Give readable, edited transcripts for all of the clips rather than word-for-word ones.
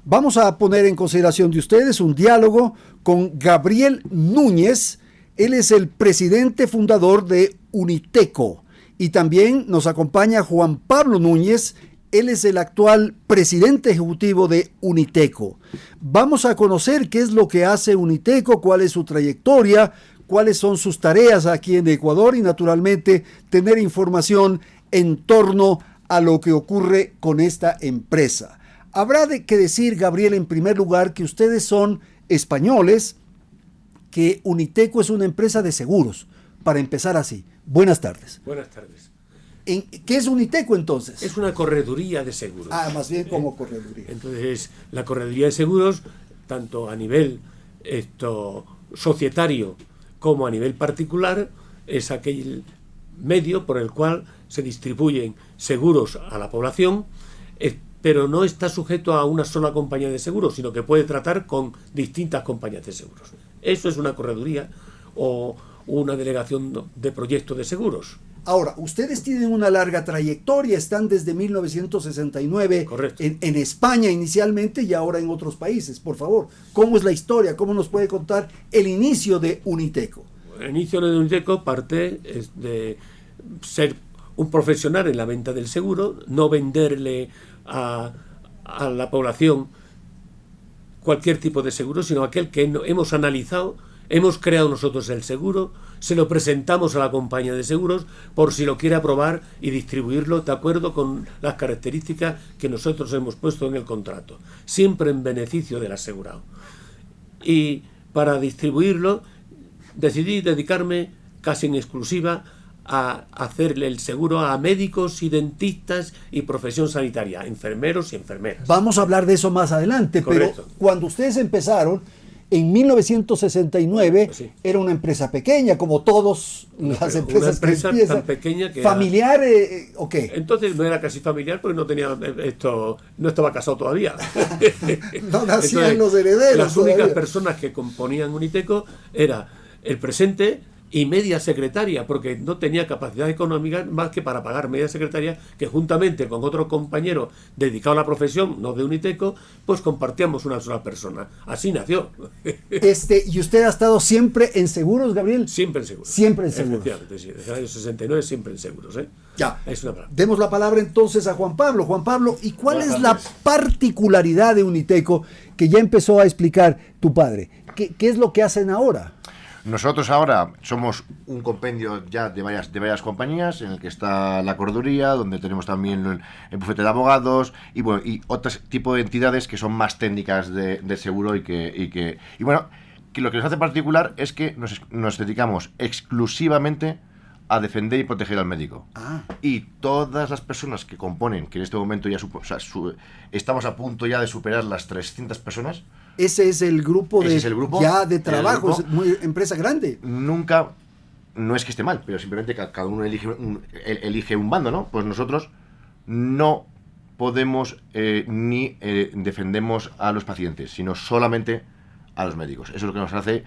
Vamos a poner en consideración de ustedes un diálogo con Gabriel Núñez. Él es el presidente fundador de Uniteco. Y también nos acompaña Juan Pablo Núñez. Él es el actual presidente ejecutivo de Uniteco. Vamos a conocer qué es lo que hace Uniteco, cuál es su trayectoria, cuáles son sus tareas aquí en Ecuador y naturalmente tener información en torno a lo que ocurre con esta empresa. Habrá que decir, Gabriel, en primer lugar, que ustedes son españoles, que Uniteco es una empresa de seguros, para empezar así. Buenas tardes. Buenas tardes. ¿Qué es Uniteco entonces? Es una correduría de seguros. Más bien como correduría. Entonces, la correduría de seguros, tanto a nivel societario como a nivel particular, es aquel medio por el cual se distribuyen seguros a la población, pero no está sujeto a una sola compañía de seguros, sino que puede tratar con distintas compañías de seguros. Eso es una correduría o una delegación de proyectos de seguros. Ahora, ustedes tienen una larga trayectoria, están desde 1969 en España inicialmente y ahora en otros países. Por favor, ¿cómo es la historia? ¿Cómo nos puede contar el inicio de Uniteco? El inicio de Uniteco parte de ser un profesional en la venta del seguro, no venderle a la población cualquier tipo de seguro, sino aquel que hemos analizado, hemos creado nosotros el seguro, se lo presentamos a la compañía de seguros por si lo quiere aprobar y distribuirlo de acuerdo con las características que nosotros hemos puesto en el contrato, siempre en beneficio del asegurado. Y para distribuirlo decidí dedicarme casi en exclusiva a hacerle el seguro a médicos y dentistas y profesión sanitaria, enfermeros y enfermeras. Vamos a hablar de eso más adelante. Correcto. Pero cuando ustedes empezaron, en 1969, sí, era una empresa pequeña, como todas las empresas que empiezan. Tan pequeña que ¿familiar o qué? Entonces no era casi familiar porque no tenía no estaba casado todavía. No nacían los herederos. Las únicas personas que componían Uniteco era el presente y media secretaria, porque no tenía capacidad económica más que para pagar media secretaria, que juntamente con otro compañero dedicado a la profesión, no de Uniteco, pues compartíamos una sola persona. Así nació. ¿Y usted ha estado siempre en seguros, Gabriel? Siempre en seguros. Siempre en seguros. Efectivamente, sí. Desde el año 69 siempre en seguros. Ya. Es una palabra. Demos la palabra entonces a Juan Pablo. Juan Pablo, ¿y cuál es la particularidad de Uniteco que ya empezó a explicar tu padre? ¿Qué es lo que hacen ahora? Nosotros ahora somos un compendio ya de varias compañías, en el que está la correduría, donde tenemos también el bufete de abogados y bueno, y otros tipos de entidades que son más técnicas de seguro y bueno, que lo que nos hace particular es que nos dedicamos exclusivamente a defender y proteger al médico. Y todas las personas que componen, que en este momento ya estamos a punto ya de superar las 300 personas. Ese es el grupo ya de trabajo, es muy empresa grande. Nunca, no es que esté mal, pero simplemente cada uno elige un bando, ¿no? Pues nosotros no podemos ni defendemos a los pacientes, sino solamente a los médicos. Eso es lo que nos hace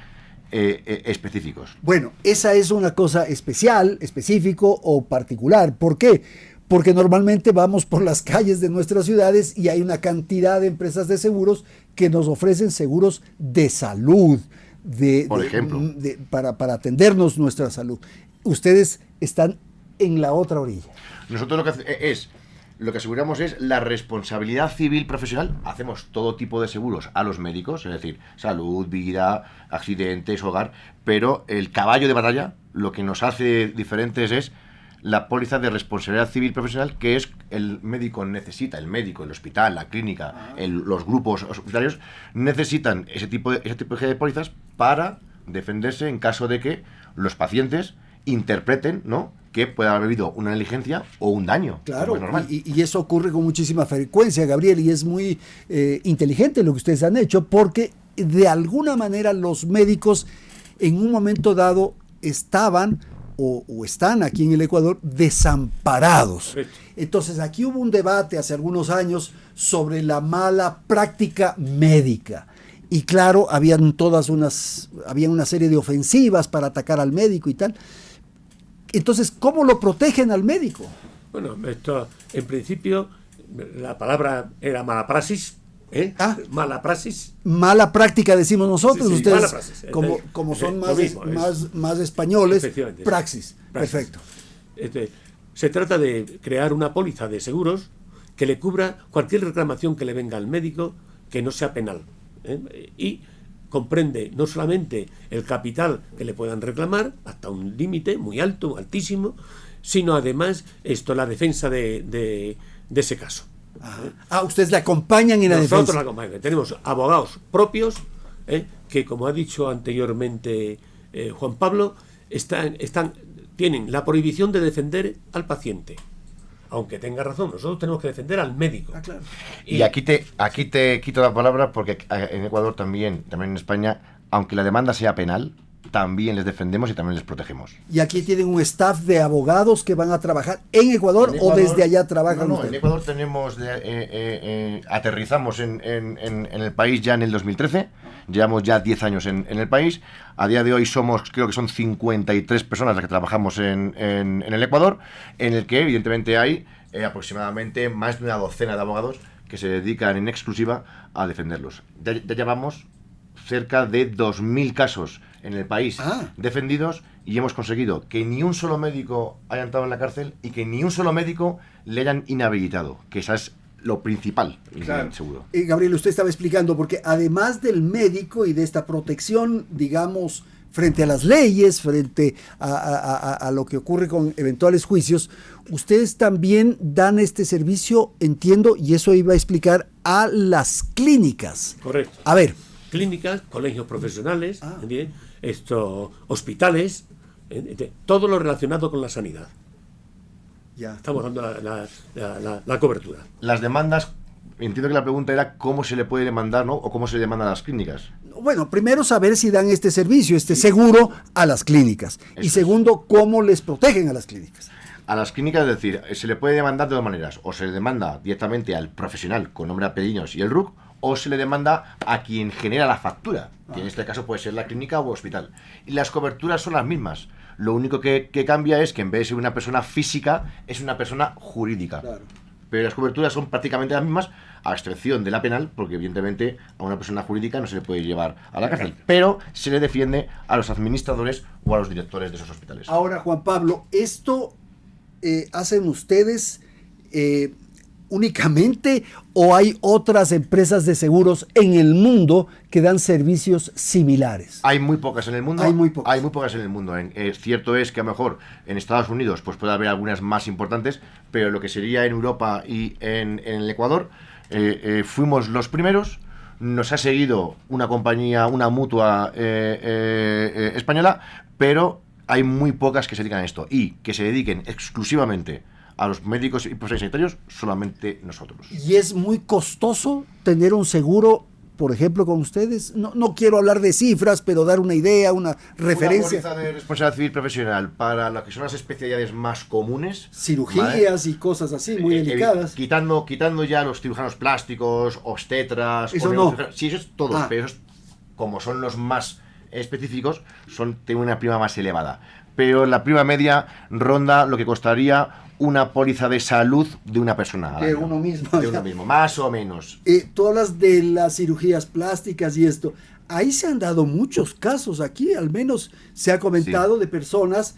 específicos. Bueno, esa es una cosa especial, específico o particular. ¿Por qué? Porque normalmente vamos por las calles de nuestras ciudades y hay una cantidad de empresas de seguros que nos ofrecen seguros de salud, por ejemplo, para atendernos nuestra salud. Ustedes están en la otra orilla. Nosotros lo que aseguramos es la responsabilidad civil profesional. Hacemos todo tipo de seguros a los médicos, es decir, salud, vida, accidentes, hogar, pero el caballo de batalla, lo que nos hace diferentes es la póliza de responsabilidad civil profesional, que es el médico, el hospital, la clínica, los grupos hospitalarios necesitan ese tipo de pólizas para defenderse en caso de que los pacientes interpreten, ¿no?, que pueda haber habido una negligencia o un daño. Claro, es normal. Y eso ocurre con muchísima frecuencia, Gabriel, y es muy inteligente lo que ustedes han hecho, porque de alguna manera los médicos en un momento dado estaban o están aquí en el Ecuador desamparados. Entonces aquí hubo un debate hace algunos años sobre la mala práctica médica. Y claro, había una serie de ofensivas para atacar al médico y tal. Entonces, ¿cómo lo protegen al médico? Bueno, esto en principio la palabra era mala praxis, Mala praxis. Mala práctica, decimos nosotros. Sí, ustedes, mala praxis. como son Lo mismo, más españoles, Efectivamente. praxis. Perfecto. Se trata de crear una póliza de seguros que le cubra cualquier reclamación que le venga al médico que no sea penal. Y comprende no solamente el capital que le puedan reclamar, hasta un límite muy alto, altísimo, sino además la defensa de ese caso. Ustedes le acompañan en la defensa. Nosotros la acompañamos. Tenemos abogados propios que, como ha dicho anteriormente Juan Pablo, tienen la prohibición de defender al paciente. Aunque tenga razón, nosotros tenemos que defender al médico. Claro. Y aquí te quito la palabra porque en Ecuador también en España, aunque la demanda sea penal, también les defendemos y también les protegemos. Y aquí tienen un staff de abogados que van a trabajar en Ecuador, o desde allá trabajan ustedes. En Ecuador tenemos aterrizamos en el país ya en el 2013. Llevamos ya 10 años en el país. A día de hoy creo que son 53 personas las que trabajamos en el Ecuador, en el que evidentemente hay aproximadamente más de una docena de abogados que se dedican en exclusiva a defenderlos. Ya llevamos cerca de 2.000 casos en el país defendidos, y hemos conseguido que ni un solo médico haya entrado en la cárcel y que ni un solo médico le hayan inhabilitado, que esa es lo principal, claro. Seguro. Gabriel, usted estaba explicando, porque además del médico y de esta protección, digamos, frente a las leyes, frente a lo que ocurre con eventuales juicios, ustedes también dan este servicio, entiendo, y eso iba a explicar, a las clínicas. Correcto. A ver. Clínicas, colegios profesionales, hospitales, todo lo relacionado con la sanidad. Ya. Estamos dando la cobertura. Las demandas, entiendo que la pregunta era cómo se le puede demandar, ¿no? O cómo se demanda a las clínicas. Bueno, primero saber si dan este servicio, este seguro a las clínicas. Eso y segundo, cómo les protegen a las clínicas. A las clínicas, es decir, se le puede demandar de dos maneras. O se le demanda directamente al profesional con nombre, apellidos y el RUC, o se le demanda a quien genera la factura, que en este caso puede ser la clínica o hospital. Y las coberturas son las mismas. Lo único que cambia es que en vez de ser una persona física, es una persona jurídica. Claro. Pero las coberturas son prácticamente las mismas, a excepción de la penal, porque evidentemente a una persona jurídica no se le puede llevar a la cárcel, pero se le defiende a los administradores o a los directores de esos hospitales. Ahora, Juan Pablo, ¿esto hacen ustedes únicamente, o hay otras empresas de seguros en el mundo que dan servicios similares? Hay muy pocas en el mundo. Hay muy pocas. Hay muy pocas en el mundo. Cierto es que a lo mejor en Estados Unidos pues puede haber algunas más importantes, pero lo que sería en Europa y en el Ecuador, fuimos los primeros. Nos ha seguido una compañía, una mutua española, pero hay muy pocas que se dedican a esto, y que se dediquen exclusivamente a los médicos y profesionales sanitarios, solamente nosotros. ¿Y es muy costoso tener un seguro, por ejemplo, con ustedes? No quiero hablar de cifras, pero dar una idea, una referencia. Una póliza de responsabilidad civil profesional para lo que son las especialidades más comunes. Cirugías, ¿vale? Y cosas así, muy delicadas. Quitando ya los cirujanos plásticos, obstetras... Eso no. Sí, eso es todo, pero esos, como son los más específicos, tienen una prima más elevada. Pero la prima media ronda lo que costaría una póliza de salud de una persona. De uno mismo. De uno mismo, más o menos. Tú hablas de las cirugías plásticas y esto. Ahí se han dado muchos casos aquí, al menos se ha comentado de personas,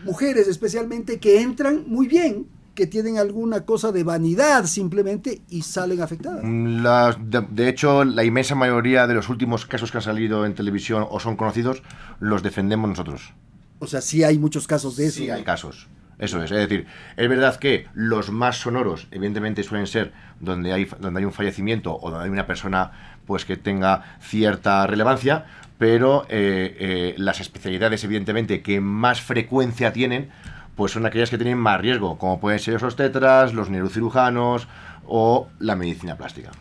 mujeres especialmente, que entran muy bien, que tienen alguna cosa de vanidad simplemente y salen afectadas. De hecho, la inmensa mayoría de los últimos casos que han salido en televisión o son conocidos, los defendemos nosotros. O sea, sí hay muchos casos de eso. Sí, hay casos. Eso es decir, es verdad que los más sonoros, evidentemente, suelen ser donde hay un fallecimiento o donde hay una persona pues que tenga cierta relevancia, pero las especialidades, evidentemente, que más frecuencia tienen, pues son aquellas que tienen más riesgo, como pueden ser los obstetras, los neurocirujanos o la medicina plástica.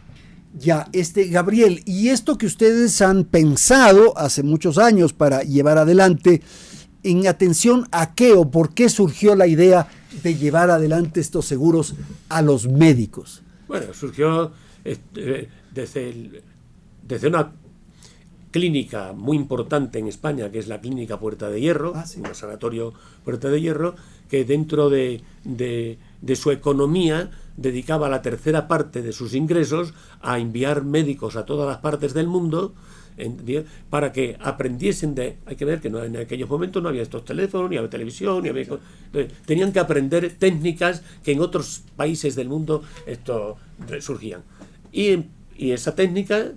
Ya, Gabriel, y esto que ustedes han pensado hace muchos años para llevar adelante, ¿en atención a qué o por qué surgió la idea de llevar adelante estos seguros a los médicos? Bueno, surgió desde una clínica muy importante en España, que es la Clínica Puerta de Hierro, un sanatorio Puerta de Hierro, que dentro de su economía dedicaba la tercera parte de sus ingresos a enviar médicos a todas las partes del mundo para que aprendiesen hay que ver que en aquellos momentos no había estos teléfonos, ni había televisión, tenían que aprender técnicas que en otros países del mundo surgían. Y esa técnica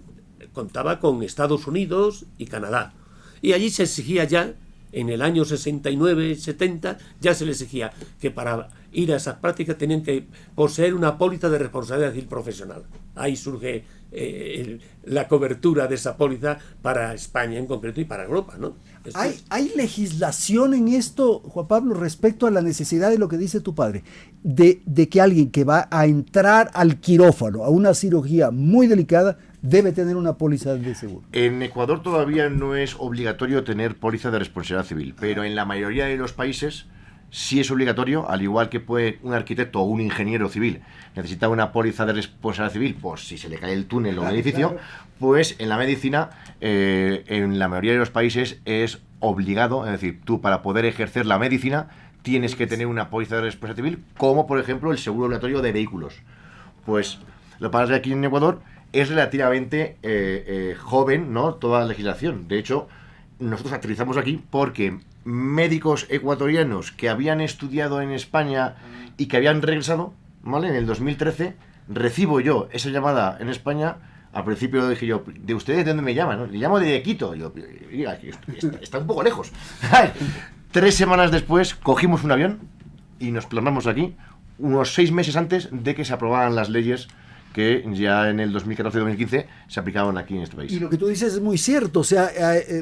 contaba con Estados Unidos y Canadá. Y allí se exigía ya, en el año 69-70, ya se les exigía que para ir a esas prácticas tenían que poseer una póliza de responsabilidad civil profesional. Ahí surge la cobertura de esa póliza para España en concreto y para Europa, ¿no? ¿Hay legislación en esto, Juan Pablo, respecto a la necesidad de lo que dice tu padre, de que alguien que va a entrar al quirófano, a una cirugía muy delicada, debe tener una póliza de seguro? En Ecuador todavía no es obligatorio tener póliza de responsabilidad civil, pero en la mayoría de los países sí es obligatorio, al igual que puede un arquitecto o un ingeniero civil necesita una póliza de responsabilidad civil por si se le cae el túnel o un edificio, claro. Pues en la medicina, en la mayoría de los países es obligado, es decir, tú para poder ejercer la medicina tienes que tener una póliza de responsabilidad civil, como por ejemplo el seguro obligatorio de vehículos. Pues lo que pasa es que aquí en Ecuador es relativamente joven, ¿no?, toda la legislación. De hecho, nosotros aterrizamos aquí porque médicos ecuatorianos que habían estudiado en España y que habían regresado, ¿vale?, en el 2013, recibo yo esa llamada en España. Al principio dije yo, ¿de ustedes de dónde me llaman? ¿No? Le llamo de Quito. Yo, mira, está un poco lejos. 3 semanas después cogimos un avión y nos plasmamos aquí, unos 6 meses antes de que se aprobaran las leyes que ya en el 2014-2015 se aplicaban aquí en este país. Y lo que tú dices es muy cierto, o sea,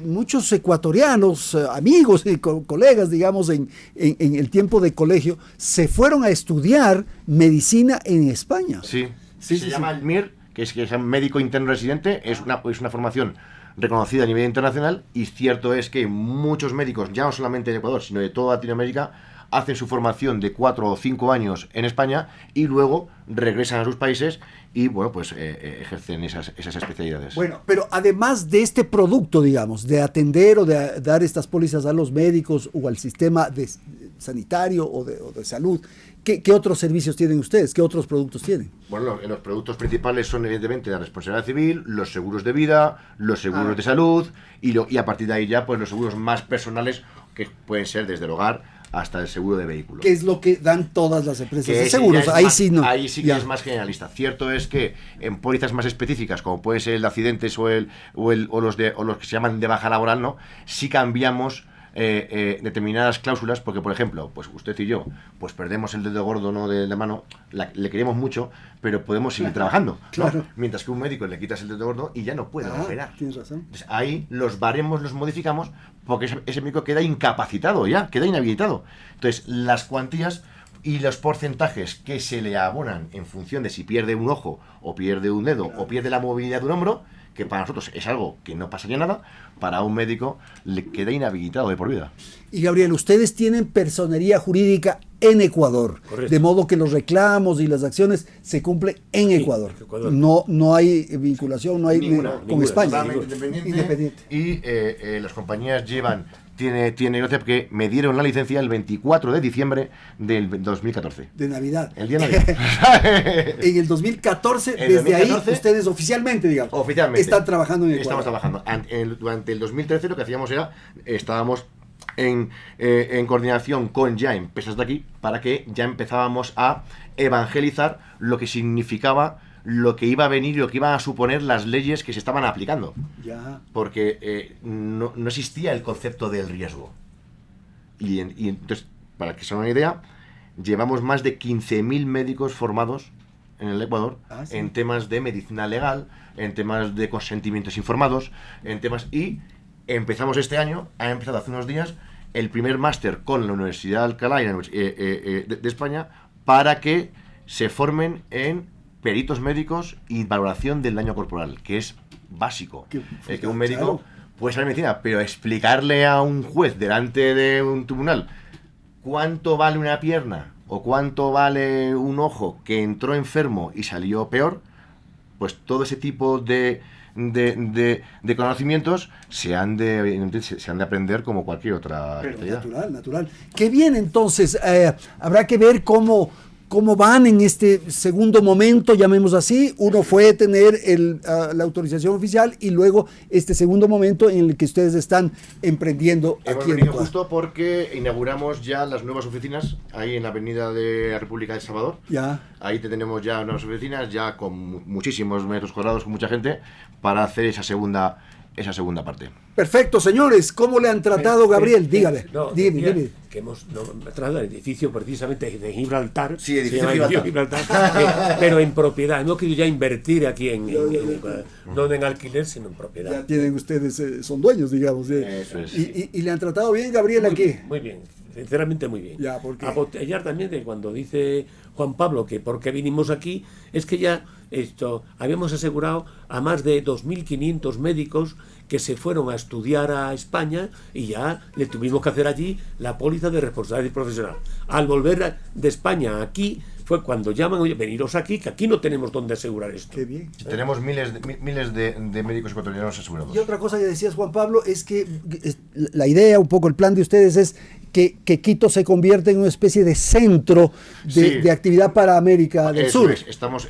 muchos ecuatorianos, amigos y colegas, digamos, en el tiempo de colegio, se fueron a estudiar medicina en España. Sí, se llama el MIR, que es médico interno residente, es una formación reconocida a nivel internacional, y cierto es que muchos médicos, ya no solamente de Ecuador, sino de toda Latinoamérica, hacen su formación de 4 o 5 años en España y luego regresan a sus países y, bueno, pues ejercen esas especialidades. Bueno, pero además de este producto, digamos, de atender o de dar estas pólizas a los médicos o al sistema sanitario o de salud, ¿qué otros servicios tienen ustedes? ¿Qué otros productos tienen? Bueno, los productos principales son evidentemente la responsabilidad civil, los seguros de vida, los seguros de salud y a partir de ahí ya pues los seguros más personales, que pueden ser desde el hogar hasta el seguro de vehículos. ¿Qué es lo que dan todas las empresas de seguros? Ahí sí no. Ahí sí que es más generalista. Cierto es que en pólizas más específicas, como puede ser el de accidentes o los que se llaman de baja laboral, ¿no?, sí cambiamos determinadas cláusulas, porque por ejemplo, pues usted y yo pues perdemos el dedo gordo, ¿no?, de la mano, le queremos mucho, pero podemos seguir trabajando, ¿no? Claro. Mientras que un médico le quitas el dedo gordo y ya no puede operar. Tienes razón. Entonces, ahí los baremos los modificamos porque ese médico queda incapacitado ya, queda inhabilitado. Entonces las cuantías y los porcentajes que se le abonan en función de si pierde un ojo o pierde un dedo o pierde la movilidad de un hombro, que para nosotros es algo que no pasaría nada, para un médico le queda inhabilitado de por vida. Y Gabriel, ustedes tienen personería jurídica en Ecuador. Correcto. De modo que los reclamos y las acciones se cumplen en Ecuador. Ecuador. No hay vinculación, no hay con España. Independiente. Y las compañías tiene gracia porque me dieron la licencia el 24 de diciembre del 2014. De Navidad. El día de Navidad. En el 2014, desde ahí, ustedes oficialmente, digamos, están trabajando en Ecuador. Estamos trabajando. Durante el 2013 lo que hacíamos era, estábamos en coordinación con ya empresas de aquí para que ya empezábamos a evangelizar lo que significaba, lo que iba a venir y lo que iban a suponer las leyes que se estaban aplicando. Ya. Porque no existía el concepto del riesgo. Y entonces, para que se hagan una idea, llevamos más de 15.000 médicos formados en el Ecuador, ¿sí?, en temas de medicina legal, en temas de consentimientos informados, en temas... Y empezamos este año, ha empezado hace unos días, el primer máster con la Universidad de Alcalá de España para que se formen en peritos médicos y valoración del daño corporal, que es básico. Que un médico puede saber medicina, pero explicarle a un juez delante de un tribunal cuánto vale una pierna o cuánto vale un ojo que entró enfermo y salió peor, pues todo ese tipo de conocimientos se han de aprender como cualquier otra actividad. Natural. Qué bien, entonces, habrá que ver cómo ¿Cómo van en este segundo momento, llamemos así? Uno fue tener la autorización oficial y luego este segundo momento en el que ustedes están emprendiendo Hemos aquí en venido Ecuador. justo porque inauguramos ya las nuevas oficinas ahí en la avenida de la República de El Salvador. Ya. Ahí tenemos ya nuevas oficinas, ya con muchísimos metros cuadrados, con mucha gente, para hacer esa segunda parte. Perfecto, señores. ¿Cómo le han tratado, Gabriel? Dígame. No, Dime. que hemos tratado el edificio precisamente de Gibraltar. Sí, edificio se llama Gibraltar. pero en propiedad. Hemos querido ya invertir aquí en Ecuador. No en alquiler, sino en propiedad. Ya tienen ustedes, son dueños, digamos. Eso es. Y le han tratado bien, Gabriel, aquí. Muy bien, sinceramente muy bien. Ya, ¿por qué? Apoyar también de cuando dice Juan Pablo que por qué vinimos aquí, es que ya habíamos asegurado a más de 2.500 médicos que se fueron a estudiar a España y ya le tuvimos que hacer allí la póliza de responsabilidad profesional. Al volver de España aquí fue cuando llaman, oye, veniros aquí, que aquí no tenemos dónde asegurar esto. Qué bien. Tenemos miles de médicos ecuatorianos asegurados. Y otra cosa que decías, Juan Pablo, es que la idea, un poco el plan de ustedes es que Quito se convierta en una especie de centro de actividad para América del Eso Sur. es. Estamos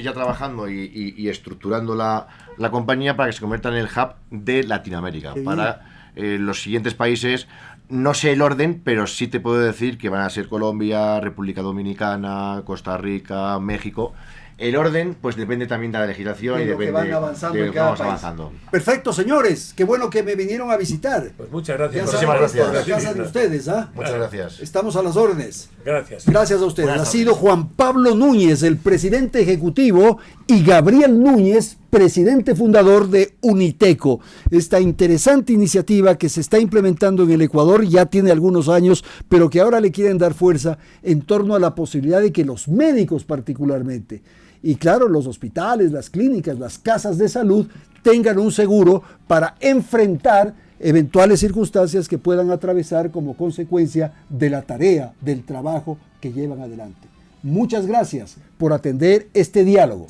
ya trabajando y estructurando la compañía para que se convierta en el hub de Latinoamérica. Para los siguientes países, no sé el orden, pero sí te puedo decir que van a ser Colombia, República Dominicana, Costa Rica, México. El orden, pues depende también de la legislación y depende van avanzando de en lo que cada vamos país. avanzando. Perfecto, señores. Qué bueno que me vinieron a visitar. Pues muchas gracias. Ya Muchísimas saben, gracias. esta es la casa de ustedes, ¿ah? Muchas gracias. Estamos a las órdenes. Gracias. Gracias a ustedes. Buenas Ha sido Juan Pablo Núñez, el presidente ejecutivo, y Gabriel Núñez, presidente fundador de Uniteco. Esta interesante iniciativa que se está implementando en el Ecuador ya tiene algunos años, pero que ahora le quieren dar fuerza en torno a la posibilidad de que los médicos particularmente, y claro, los hospitales, las clínicas, las casas de salud, tengan un seguro para enfrentar eventuales circunstancias que puedan atravesar como consecuencia de la tarea, del trabajo que llevan adelante. Muchas gracias por atender este diálogo.